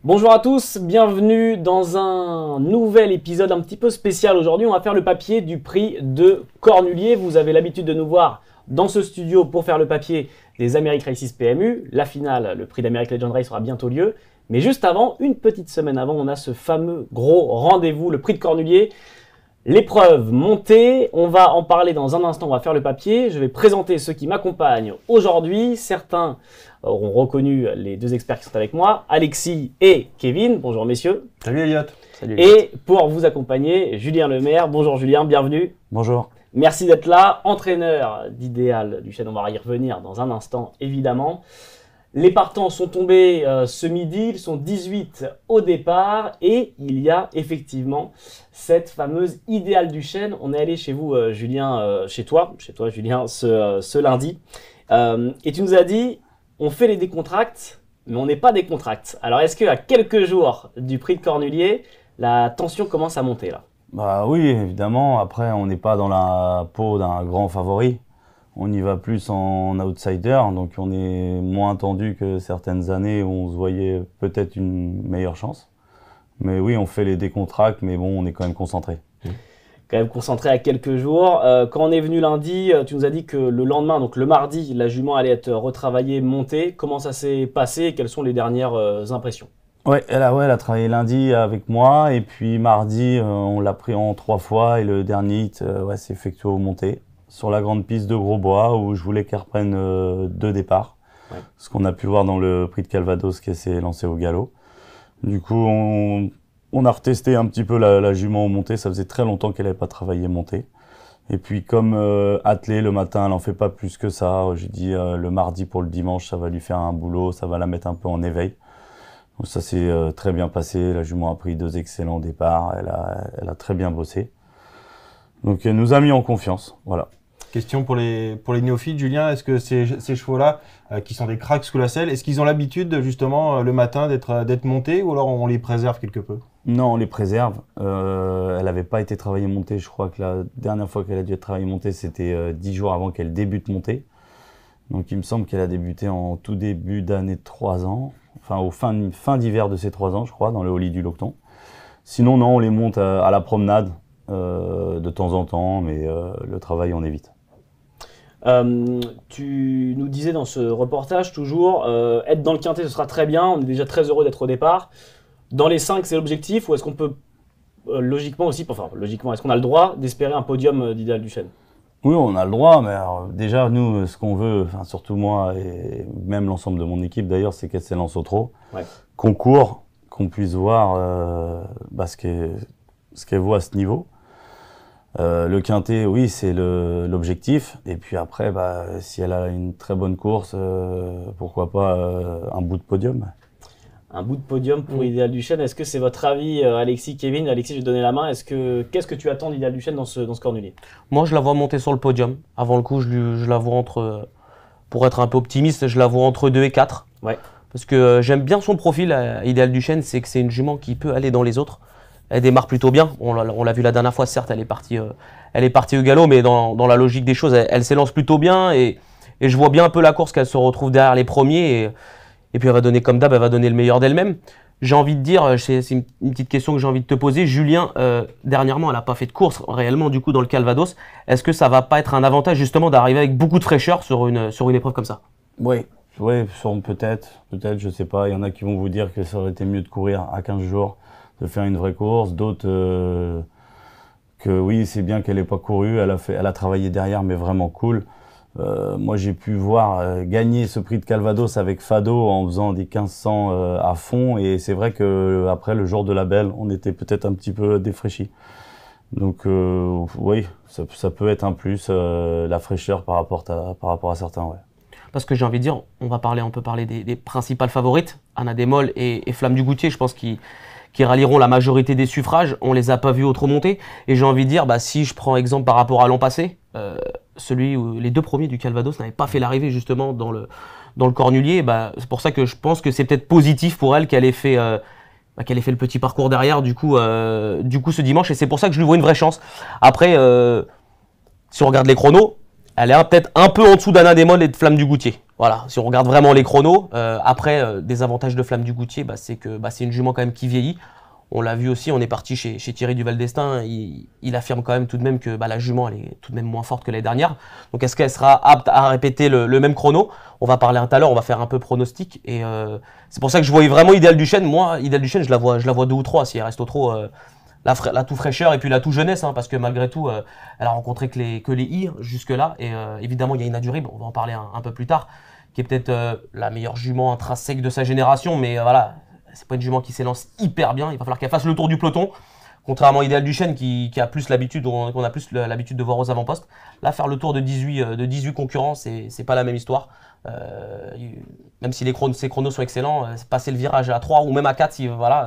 Bonjour à tous, bienvenue dans un nouvel épisode un petit peu spécial. Aujourd'hui, on va faire le papier du prix de Cornulier. Vous avez l'habitude de nous voir dans ce studio pour faire le papier des America Races PMU. La finale, le prix d'America Legend Race aura bientôt lieu. Mais juste avant, une petite semaine avant, on a ce fameux gros rendez-vous, le prix de Cornulier. L'épreuve montée, on va en parler dans un instant, on va faire le papier. Je vais présenter ceux qui m'accompagnent aujourd'hui. Certains auront reconnu les deux experts qui sont avec moi, Alexis et Kevin. Bonjour messieurs. Salut Elliot. Salut Elliot. Et pour vous accompagner, Julien Lemaire. Bonjour Julien, bienvenue. Bonjour. Merci d'être là, entraîneur d'Idéal Duchesne, on va y revenir dans un instant évidemment. Les partants sont tombés ce midi, ils sont 18 au départ et il y a effectivement cette fameuse Idéal Duchesne. On est allé chez vous Julien, chez toi Julien ce lundi et tu nous as dit on fait les décontracts mais on n'est pas décontracts. Alors est-ce qu'à quelques jours du prix de Cornulier, la tension commence à monter là? Bah oui, évidemment. Après, on n'est pas dans la peau d'un grand favori. On y va plus en outsider, donc on est moins tendu que certaines années où on se voyait peut-être une meilleure chance. Mais oui, on fait les décontracts, mais bon, on est quand même concentré. Quand même concentré à quelques jours. Quand on est venu lundi, tu nous as dit que le lendemain, donc le mardi, la jument allait être retravaillée, montée. Comment ça s'est passé et quelles sont les dernières impressions? Ouais, elle a travaillé lundi avec moi et puis mardi, on l'a pris en 3 fois et le dernier hit s'est effectué au monté sur la grande piste de Grosbois où je voulais qu'elle reprenne 2 départs. Ouais. Ce qu'on a pu voir dans le prix de Calvados qui s'est lancé au galop. Du coup, on a retesté un petit peu la jument au monté. Ça faisait très longtemps qu'elle n'avait pas travaillé monté. Et puis comme attelée le matin, elle n'en fait pas plus que ça. J'ai dit le mardi pour le dimanche, ça va lui faire un boulot, ça va la mettre un peu en éveil. Donc ça s'est très bien passé. La jument a pris 2 excellents départs. Elle a très bien bossé. Donc elle nous a mis en confiance. Voilà. Question pour les néophytes, Julien, est-ce que ces chevaux-là, qui sont des cracks sous la selle, est-ce qu'ils ont l'habitude justement le matin d'être montés ou alors on les préserve quelque peu? Non, on les préserve. Elle n'avait pas été travaillée montée. Je crois que la dernière fois qu'elle a dû être travaillée montée, c'était 10 jours avant qu'elle débute montée. Donc il me semble qu'elle a débuté en tout début d'année de 3 ans. Enfin au fin d'hiver de ses 3 ans, je crois, dans le Holly du Locton. Sinon, non, on les monte à la promenade de temps en temps, mais le travail, on évite. Tu nous disais dans ce reportage toujours, être dans le quintet ce sera très bien, on est déjà très heureux d'être au départ. Dans les 5 c'est l'objectif ou est-ce qu'on peut logiquement aussi, est-ce qu'on a le droit d'espérer un podium d'Idéal Duchesne? Oui, on a le droit, mais alors, déjà nous ce qu'on veut, surtout moi et même l'ensemble de mon équipe d'ailleurs, c'est qu'elle s'élance au trot, qu'on court, qu'on puisse voir ce qu'elle vaut à ce niveau. Le quintet, oui, c'est l'objectif. Et puis après, si elle a une très bonne course, pourquoi pas un bout de podium. Un bout de podium pour Idéal Duchesne. Est-ce que c'est votre avis, Alexis, Kevin? Alexis, je vais te donner la main. Qu'est-ce que tu attends d'Idéal Duchesne dans ce Cornulier? Moi, je la vois monter sur le podium. Avant le coup, je la vois pour être un peu optimiste, je la vois entre 2 et 4. Ouais. Parce que j'aime bien son profil, Idéal Duchesne, c'est que c'est une jument qui peut aller dans les autres. Elle démarre plutôt bien. On l'a vu la dernière fois, certes, elle est partie au galop, mais dans la logique des choses, elle s'élance plutôt bien. Et je vois bien un peu la course qu'elle se retrouve derrière les premiers. Et puis elle va donner, comme d'hab, elle va donner le meilleur d'elle-même. J'ai envie de dire, c'est une petite question que j'ai envie de te poser. Julien, dernièrement, elle n'a pas fait de course réellement du coup dans le Calvados. Est-ce que ça va pas être un avantage justement d'arriver avec beaucoup de fraîcheur sur une épreuve comme ça? Oui, peut-être, je sais pas. Il y en a qui vont vous dire que ça aurait été mieux de courir à 15 jours. De faire une vraie course, d'autres que oui, c'est bien qu'elle n'ait pas couru, elle a travaillé derrière, mais vraiment cool. Moi, j'ai pu voir gagner ce prix de Calvados avec Fado en faisant des 1500 à fond, et c'est vrai que après le jour de la belle, on était peut-être un petit peu défraîchis. Donc oui, ça peut être un plus, la fraîcheur par rapport à certains, ouais. Parce que j'ai envie de dire, on peut parler des principales favorites, Anna Desmolles et Flamme du Goutier, je pense qui rallieront la majorité des suffrages. On les a pas vus au trot monté. Et j'ai envie de dire, si je prends exemple par rapport à l'an passé, celui où les 2 premiers du Calvados n'avaient pas fait l'arrivée justement dans le Cornulier, c'est pour ça que je pense que c'est peut-être positif pour elle qu'elle ait fait le petit parcours derrière du coup ce dimanche. Et c'est pour ça que je lui vois une vraie chance. Après, si on regarde les chronos, Elle est peut-être un peu en dessous d'Anadémol et de Flamme du Goutier. Voilà, si on regarde vraiment les chronos. Après, des avantages de Flamme du Goutier, c'est que c'est une jument quand même qui vieillit. On l'a vu aussi, on est parti chez Thierry Duval d'Estaing. Il affirme quand même tout de même que la jument, elle est tout de même moins forte que l'année dernière. Donc est-ce qu'elle sera apte à répéter le même chrono? On va parler tout à l'heure, on va faire un peu pronostic. Et c'est pour ça que je voyais vraiment Idéal Duchesne. Moi, Idéal Duchesne, je la vois 2 ou 3 si elle reste au trop. La tout fraîcheur et puis la tout jeunesse, parce que malgré tout, elle a rencontré que les I jusque-là. Et évidemment, il y a Ina Durib, on va en parler un peu plus tard, qui est peut-être la meilleure jument intrinsèque de sa génération. Mais voilà, c'est pas une jument qui s'élance hyper bien. Il va falloir qu'elle fasse le tour du peloton. Contrairement à Idéal Duchesne qui a plus l'habitude, qu'on a plus l'habitude de voir aux avant-postes. Là, faire le tour de 18 concurrents, c'est pas la même histoire. Même si ses chronos sont excellents, passer le virage à 3 ou même à 4,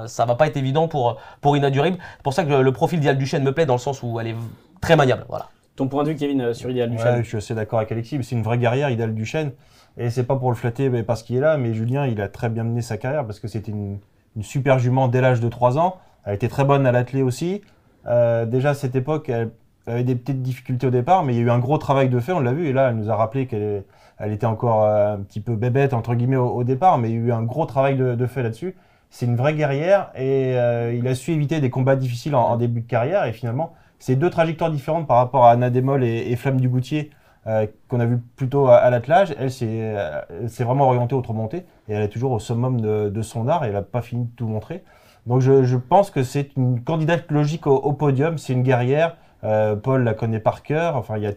ça va pas être évident pour Ina Durib. C'est pour ça que le profil d'Idéal Duchesne me plaît dans le sens où elle est très maniable. Voilà. Ton point de vue, Kevin, sur Idéal Duchesne? Ouais, je suis assez d'accord avec Alexis, c'est une vraie guerrière, Idéal Duchesne. Et c'est pas pour le flatter parce qu'il est là, mais Julien, il a très bien mené sa carrière parce que c'était une super jument dès l'âge de 3 ans. Elle était très bonne à l'attelé aussi. Déjà à cette époque, elle avait des petites difficultés au départ, mais il y a eu un gros travail de fait, on l'a vu. Et là, elle nous a rappelé qu'elle était encore un petit peu bébête, entre guillemets, au départ, mais il y a eu un gros travail de fait là-dessus. C'est une vraie guerrière et il a su éviter des combats difficiles en début de carrière. Et finalement, c'est 2 trajectoires différentes par rapport à Anadémol et Flamme du Goutier qu'on a vu plutôt à l'attelage. Elle s'est vraiment orientée au trot monté et elle est toujours au summum de son art et elle n'a pas fini de tout montrer. Donc je pense que c'est une candidate logique au podium, c'est une guerrière. Paul la connaît par cœur, enfin il y a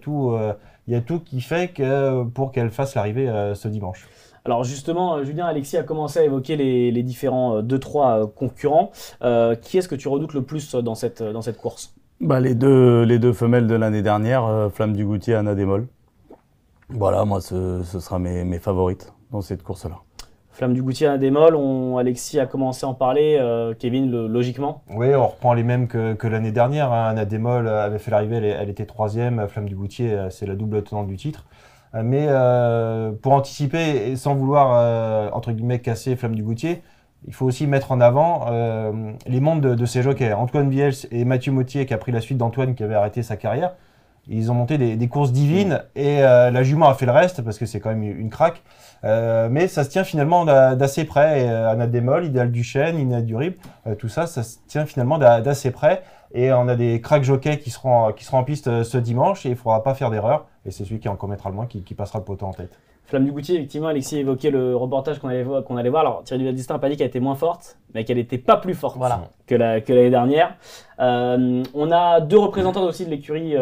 tout qui fait que pour qu'elle fasse l'arrivée ce dimanche. Alors justement, Julien, Alexis a commencé à évoquer les différents 2-3 concurrents. Qui est-ce que tu redoutes le plus dans cette course? Les deux femelles de l'année dernière, Flamme du Goutier et Anadémol. Voilà, moi ce sera mes favorites dans cette course-là. Flamme du Goutier, Anadémol, Alexis a commencé à en parler, Kevin, logiquement. Oui, on reprend les mêmes que l'année dernière. Anadémol avait fait l'arrivée, elle était 3e. Flamme du Goutier, c'est la double tenante du titre. Mais pour anticiper et sans vouloir, entre guillemets, casser Flamme du Goutier, il faut aussi mettre en avant les mondes de ces jockeys. Antoine Viels et Mathieu Mottier, qui a pris la suite d'Antoine, qui avait arrêté sa carrière. Ils ont monté des courses divines et la jument a fait le reste parce que c'est quand même une craque. Mais ça se tient finalement d'assez près. Anadémol, Idéal Duchesne, Ina Durib, tout ça se tient finalement d'assez près. Et on a des cracks jockeys qui seront en piste ce dimanche et il ne faudra pas faire d'erreur. Et c'est celui qui en commettra le moins qui passera le poteau en tête. Flamme du Goutier, effectivement, Alexis évoquait le reportage qu'on allait voir. Alors Thierry Duval d'Estaing n'a pas dit qu'elle était moins forte, mais qu'elle n'était pas plus forte que l'année dernière. On a 2 représentants aussi de l'écurie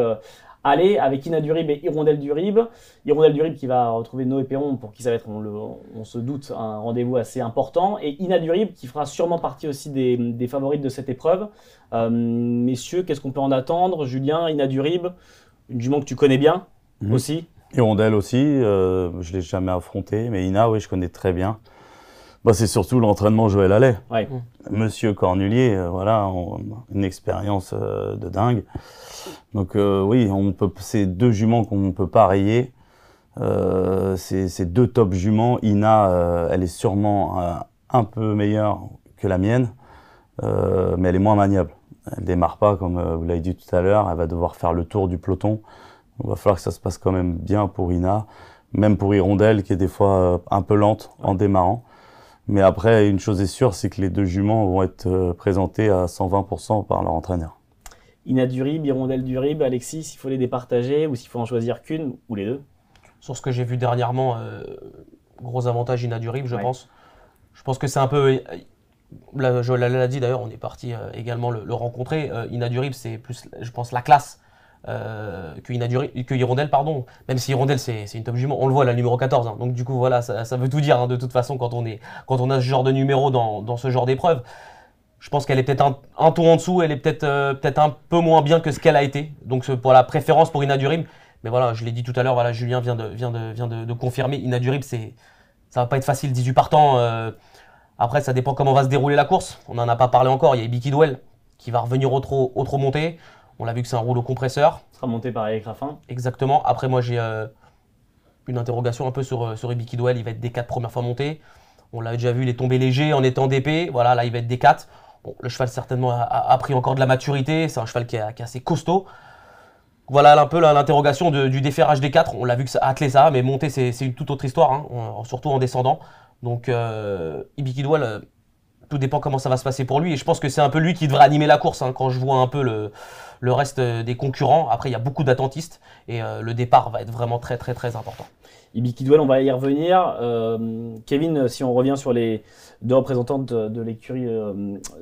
Allez, avec Ina Durib et Hirondelle Durib. Hirondelle Durib qui va retrouver Noé Perron, pour qui ça va être, on se doute, un rendez-vous assez important. Et Ina Durib qui fera sûrement partie aussi des favorites de cette épreuve. Messieurs, qu'est-ce qu'on peut en attendre? Julien, Ina Durib, une jument que tu connais bien aussi. Hirondelle aussi, je ne l'ai jamais affronté, mais Ina, oui, je connais très bien. C'est surtout l'entraînement Joël Allais. Ouais. Monsieur Cornulier, une expérience de dingue. Donc oui, c'est 2 juments qu'on ne peut pas rayer. C'est 2 top juments. Ina, elle est sûrement un peu meilleure que la mienne, mais elle est moins maniable. Elle ne démarre pas, comme vous l'avez dit tout à l'heure. Elle va devoir faire le tour du peloton. Il va falloir que ça se passe quand même bien pour Ina, même pour Hirondelle, qui est des fois un peu lente en démarrant. Mais après, une chose est sûre, c'est que les 2 juments vont être présentés à 120% par leur entraîneur. Ina Durib, Hirondelle Durib, Alexis, s'il faut les départager ou s'il faut en choisir qu'une ou les 2? Sur ce que j'ai vu dernièrement, gros avantage Ina Durib, je pense. Je pense que c'est un peu... Joël l'a dit d'ailleurs, on est parti également le rencontrer. Ina Durib, c'est plus, je pense, la classe que Hirondelle, pardon. Même si Hirondelle, c'est une top jument. On le voit, la numéro 14. Donc du coup, voilà, ça veut tout dire de toute façon quand on a ce genre de numéro dans ce genre d'épreuve. Je pense qu'elle est peut-être un ton en dessous, elle est peut-être un peu moins bien que ce qu'elle a été. Donc pour la préférence pour Ina Durib. Mais voilà, je l'ai dit tout à l'heure, voilà, Julien vient de confirmer. Ina Durib, ça va pas être facile, 18 partants. Après, ça dépend comment va se dérouler la course. On n'en a pas parlé encore. Il y a Ibiki Dwell qui va revenir au trot monté. On l'a vu que c'est un rouleau compresseur. Ce sera monté par Eric Raffin. Exactement. Après, moi, j'ai une interrogation un peu sur Ibiki Dwell. Il va être D4 première fois monté. On l'a déjà vu, il est tombé léger en étant DP. Voilà, là, il va être D4. Bon, le cheval, certainement, a pris encore de la maturité. C'est un cheval qui est assez costaud. voilà un peu l'interrogation du déferrage des 4. On l'a vu que ça atteler ça, mais monter c'est une toute autre histoire, hein, surtout en descendant. Donc Ibi Kidwell, tout dépend comment ça va se passer pour lui. Et je pense que c'est un peu lui qui devrait animer la course, hein, quand je vois un peu le reste des concurrents. Après, il y a beaucoup d'attentistes et le départ va être vraiment très très très important. Ibi Kidwell, on va y revenir. Kevin, si on revient sur les deux représentantes de l'écurie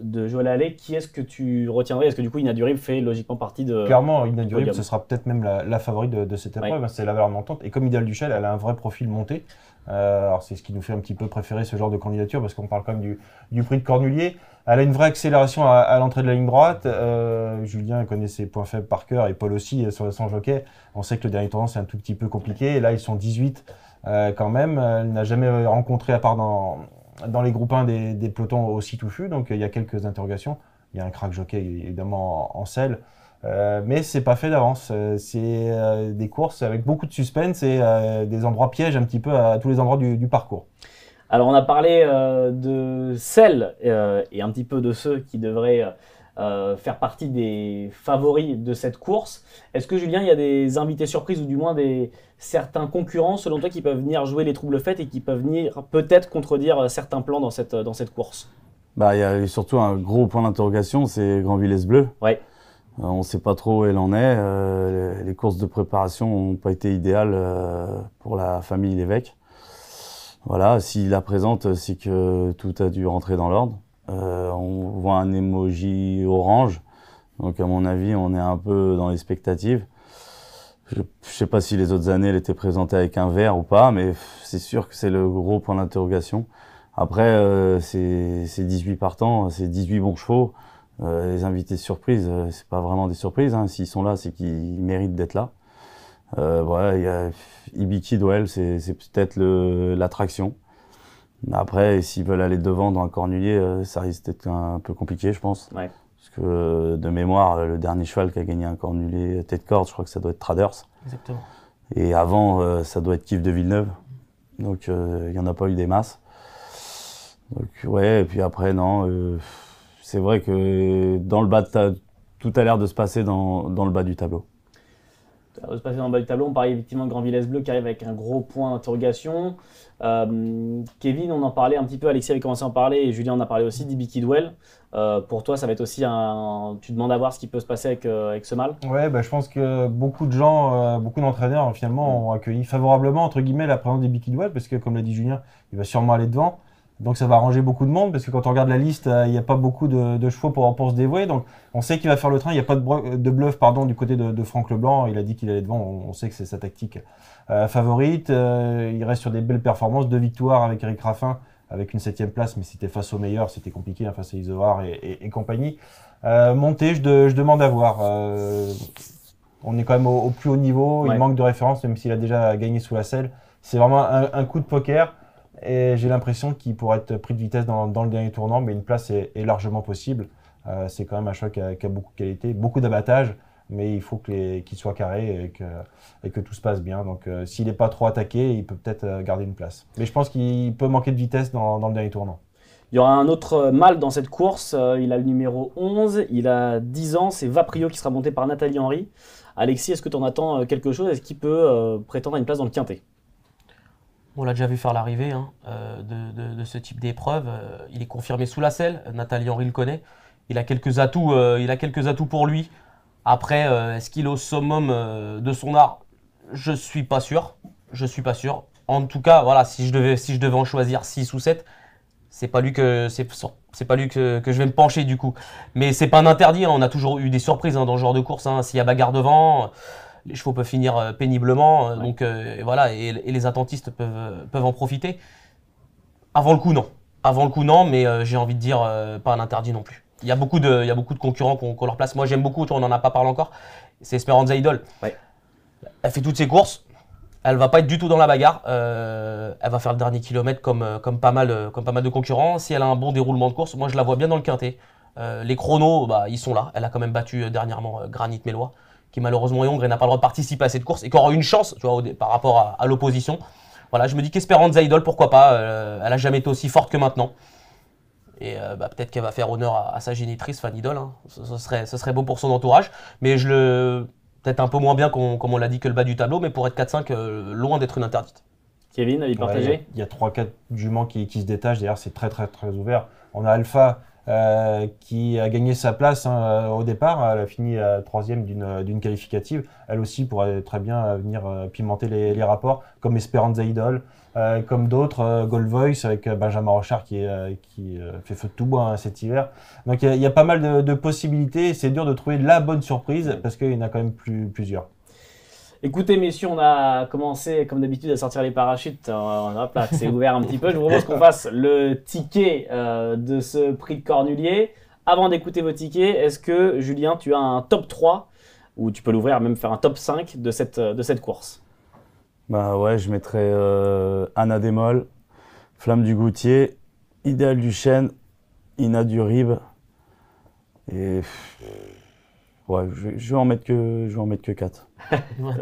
de Joël Halley, qui est-ce que tu retiendrais? Est-ce que du coup Ina Durib fait logiquement partie de... Clairement, Ina Durib, ce sera peut-être même la favorite de cette épreuve. Ouais. C'est la valeur montante. Et comme Ideal du Shell, elle a un vrai profil monté. Alors c'est ce qui nous fait un petit peu préférer ce genre de candidature, parce qu'on parle quand même du prix de Cornulier. Elle a une vraie accélération à l'entrée de la ligne droite. Julien connaît ses points faibles par cœur, et Paul aussi sur son jockey. On sait que le dernier tournant c'est un tout petit peu compliqué. Et là ils sont 18 quand même. Elle n'a jamais rencontré, à part dans les groupes 1, des pelotons aussi touffus. Donc il y a quelques interrogations. Il y a un crack jockey évidemment en selle. Mais c'est pas fait d'avance. C'est des courses avec beaucoup de suspense et des endroits pièges un petit peu à tous les endroits du parcours. Alors on a parlé de celles et un petit peu de ceux qui devraient faire partie des favoris de cette course. Est-ce que Julien, il y a des invités surprises ou du moins certains concurrents selon toi qui peuvent venir jouer les troubles faits et qui peuvent venir peut-être contredire certains plans dans cette course? Bah, il y a surtout un gros point d'interrogation, c'est Grand Villesse Bleu. Ouais. On ne sait pas trop où elle en est. Les courses de préparation n'ont pas été idéales pour la famille Lévesque. Voilà, s'il la présente, c'est que tout a dû rentrer dans l'ordre. On voit un emoji orange, donc à mon avis, on est un peu dans l'expectative. Je ne sais pas si les autres années, elle était présentée avec un vert ou pas, mais c'est sûr que c'est le gros point d'interrogation. Après, c'est 18 partants, c'est 18 bons chevaux. Les invités surprises, c'est pas vraiment des surprises, hein. S'ils sont là, c'est qu'ils méritent d'être là. Voilà, il y a Ibi Kidwell, c'est peut-être l'attraction. Après, s'ils veulent aller devant dans un Cornulier, ça risque d'être un peu compliqué, je pense. Ouais. Parce que de mémoire, le dernier cheval qui a gagné un Cornulier tête corde, je crois que ça doit être Traders. Exactement. Et avant, ça doit être Kif de Villeneuve. Donc, il n'y en a pas eu des masses. Donc, ouais, et puis après, non. C'est vrai que dans le bas tout a l'air de se passer dans le bas du tableau. Ça va se passer dans le bas du tableau. On parlait effectivement de Grand Villesse Bleu qui arrive avec un gros point d'interrogation. Kevin, on en parlait un petit peu, Alexis avait commencé à en parler et Julien en a parlé aussi d'Ibi Kidwell. Pour toi, ça va être aussi tu demandes à voir ce qui peut se passer avec ce mâle? Ouais, bah, je pense que beaucoup de gens, beaucoup d'entraîneurs finalement ont accueilli favorablement entre guillemets la présence d'Ibi Kidwell, parce que comme l'a dit Julien, il va sûrement aller devant. Donc ça va arranger beaucoup de monde, parce que quand on regarde la liste, il n'y a pas beaucoup de chevaux pour se dévouer. Donc on sait qu'il va faire le train. Il n'y a pas de bluff du côté de Franck Leblanc. Il a dit qu'il allait devant. On sait que c'est sa tactique favorite. Il reste sur des belles performances. 2 victoires avec Eric Raffin, avec une 7e place, mais c'était face aux meilleurs. C'était compliqué, hein, face à Isoar et compagnie. Montée, je demande à voir. On est quand même au plus haut niveau. Ouais. Il manque de référence, même s'il a déjà gagné sous la selle. C'est vraiment un coup de poker. Et j'ai l'impression qu'il pourrait être pris de vitesse dans le dernier tournant, mais une place est largement possible. C'est quand même un choix qui a beaucoup de qualité, beaucoup d'abattage, mais il faut qu'il soit carré et que tout se passe bien. Donc s'il n'est pas trop attaqué, il peut peut-être garder une place. Mais je pense qu'il peut manquer de vitesse dans le dernier tournant. Il y aura un autre mâle dans cette course. Il a le numéro 11, il a 10 ans. C'est Vaprio qui sera monté par Nathalie Henry. Alexis, est-ce que tu en attends quelque chose? Est-ce qu'il peut prétendre à une place dans le quintet? On l'a déjà vu faire l'arrivée, hein, de ce type d'épreuve. Il est confirmé sous la selle. Nathalie Henry le connaît. Il a quelques atouts pour lui. Après, est-ce qu'il est au summum de son art? Je suis pas sûr. En tout cas, voilà, si je devais en choisir 6 ou 7, c'est pas lui que je vais me pencher du coup. Mais c'est pas un interdit, hein. On a toujours eu des surprises, hein, dans ce genre de course, hein. S'il y a bagarre devant, les chevaux peuvent finir péniblement. Ouais. Donc voilà, et les attentistes peuvent en profiter. Avant le coup, non, mais j'ai envie de dire pas un interdit non plus. Il y a beaucoup de concurrents qui ont leur place. Moi, j'aime beaucoup, on n'en a pas parlé encore, c'est Esperanza Idol. Ouais. Elle fait toutes ses courses. Elle va pas être du tout dans la bagarre. Elle va faire le dernier kilomètre comme pas mal de concurrents. Si elle a un bon déroulement de course, moi je la vois bien dans le quintet. Les chronos, bah, ils sont là. Elle a quand même battu dernièrement Granit Mélois, qui malheureusement est hongre et n'a pas le droit de participer à cette course et qui aura une chance, tu vois, par rapport à l'opposition. Voilà, je me dis qu'Esperanza Idol, pourquoi pas. Elle a jamais été aussi forte que maintenant. Et peut-être qu'elle va faire honneur à sa génitrice, Fan Idol, hein. Ce serait beau pour son entourage. Mais je Peut-être un peu moins bien, comme on l'a dit, que le bas du tableau, mais pour être 4-5, loin d'être une interdite. Kevin, avis partagé? Il y a 3-4 juments qui se détachent. D'ailleurs, c'est très ouvert. On a Alpha qui a gagné sa place au départ. Elle a fini troisième d'une qualificative. Elle aussi pourrait très bien venir pimenter les rapports, comme Esperanza Idol, comme d'autres, Gold Voice avec Benjamin Rochard qui fait feu de tout bois cet hiver. Donc il y a pas mal de possibilités. C'est dur de trouver la bonne surprise parce qu'il y en a quand même plusieurs. Écoutez, messieurs, on a commencé, comme d'habitude, à sortir les parachutes. Hop là, c'est ouvert un petit peu. Je vous propose qu'on fasse le ticket de ce prix de Cornulier. Avant d'écouter vos tickets, est-ce que, Julien, tu as un top 3 ou tu peux l'ouvrir, même faire un top 5 de cette course? Bah ouais, je mettrais Anna Démol, Flamme du Goutier, Idéal du Chêne, Ina du Rib. Et ouais, je vais en mettre que 4. Bon.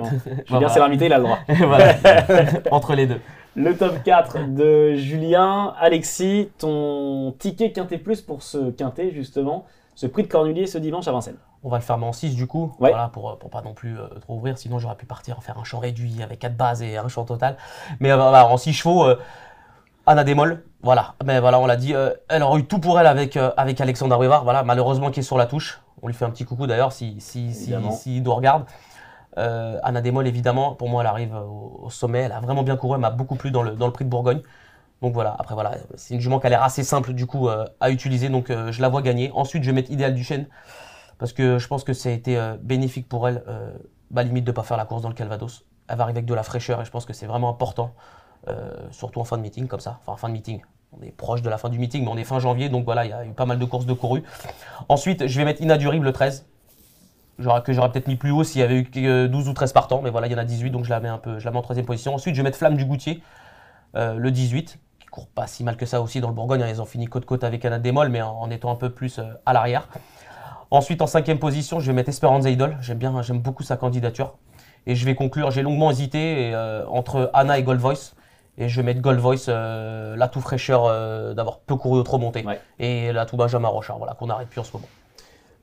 Julien, c'est l'invité, il a le droit. Voilà. Entre les deux. Le top 4 de Julien. Alexis, ton ticket Quintet Plus pour ce Quintet, justement, ce prix de Cornulier ce dimanche à Vincennes. On va le faire en 6 du coup, ouais. Voilà, pour pas non plus trop ouvrir, sinon j'aurais pu partir faire un champ réduit avec 4 bases et un champ total. Mais voilà, en 6 chevaux, Anna Démol, voilà. Mais voilà, on l'a dit, elle aurait eu tout pour elle avec Alexandra Wivard, voilà, malheureusement qui est sur la touche. On lui fait un petit coucou d'ailleurs s'il nous regarde. Anna Démol, évidemment, pour moi, elle arrive au sommet. Elle a vraiment bien couru, elle m'a beaucoup plu dans le prix de Bourgogne. Donc voilà, après voilà, c'est une jument qui a l'air assez simple du coup à utiliser, donc je la vois gagner. Ensuite, je vais mettre Idéal du Chêne, parce que je pense que ça a été bénéfique pour elle, limite de ne pas faire la course dans le Calvados. Elle va arriver avec de la fraîcheur et je pense que c'est vraiment important, surtout en fin de meeting comme ça, enfin fin de meeting. On est proche de la fin du meeting, mais on est fin janvier, donc voilà, il y a eu pas mal de courses de couru. Ensuite, je vais mettre Ina du Rib le 13. Que j'aurais peut-être mis plus haut s'il y avait eu 12 ou 13 partants, mais voilà, il y en a 18, donc je la mets en 3e position. Ensuite, je vais mettre Flamme du Goutier, le 18, qui court pas si mal que ça aussi dans le Bourgogne. Ils ont fini côte-côte avec Anna Démol, mais en étant un peu plus à l'arrière. Ensuite, en 5e position, je vais mettre Esperanza Idol. J'aime beaucoup sa candidature. Et je vais conclure, j'ai longuement hésité entre Anna et Gold Voice. Et je vais mettre Gold Voice, l'atout fraîcheur d'avoir peu couru au trop monté. Ouais. Et l'atout Benjamin Rochard, voilà, qu'on n'arrête plus en ce moment.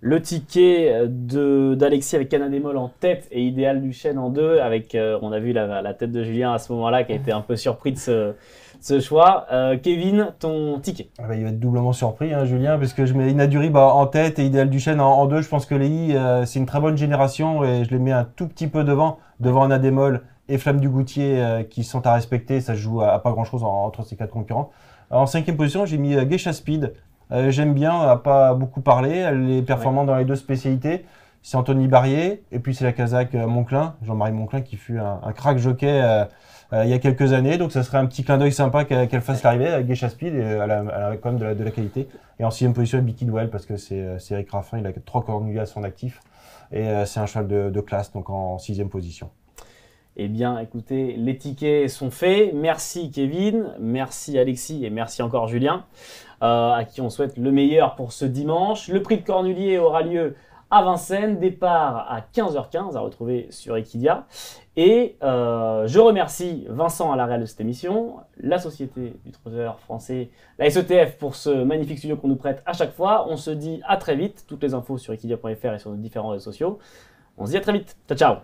Le ticket d'Alexis avec Anna Démol en tête et Idéal du Chêne en 2, avec, on a vu la tête de Julien à ce moment-là qui a été un peu surpris de ce choix. Kevin, ton ticket? Il va être doublement surpris, Julien, parce que je mets Ina du Rib en tête et Idéal du Chêne en 2. Je pense que les c'est une très bonne génération et je les mets un tout petit peu devant Anna Démol et Flamme du Goutier qui sont à respecter. Ça se joue à pas grand-chose entre ces 4 concurrents. En 5e position, j'ai mis Geisha Speed. J'aime bien, elle n'a pas beaucoup parlé, elle est performante dans les 2 spécialités. C'est Anthony Barrier et puis c'est la Kazakh Monclin, Jean-Marie Monclin qui fut un crack jockey il y a quelques années. Donc ça serait un petit clin d'œil sympa qu'elle fasse l'arrivée avec Geisha Speed et elle a quand même de la qualité. Et en 6e position, Bicky Duel parce que c'est Eric Raffin, il a 3 Cornuliers à son actif et c'est un cheval de classe, donc en 6e position. Eh bien, écoutez, les tickets sont faits. Merci Kevin, merci Alexis et merci encore Julien, à qui on souhaite le meilleur pour ce dimanche. Le prix de Cornulier aura lieu à Vincennes, départ à 15h15, à retrouver sur Equidia. Et je remercie Vincent à la réal de cette émission, la Société du Trotteur français, la SETF pour ce magnifique studio qu'on nous prête à chaque fois. On se dit à très vite, toutes les infos sur equidia.fr et sur nos différents réseaux sociaux. On se dit à très vite, ciao ciao.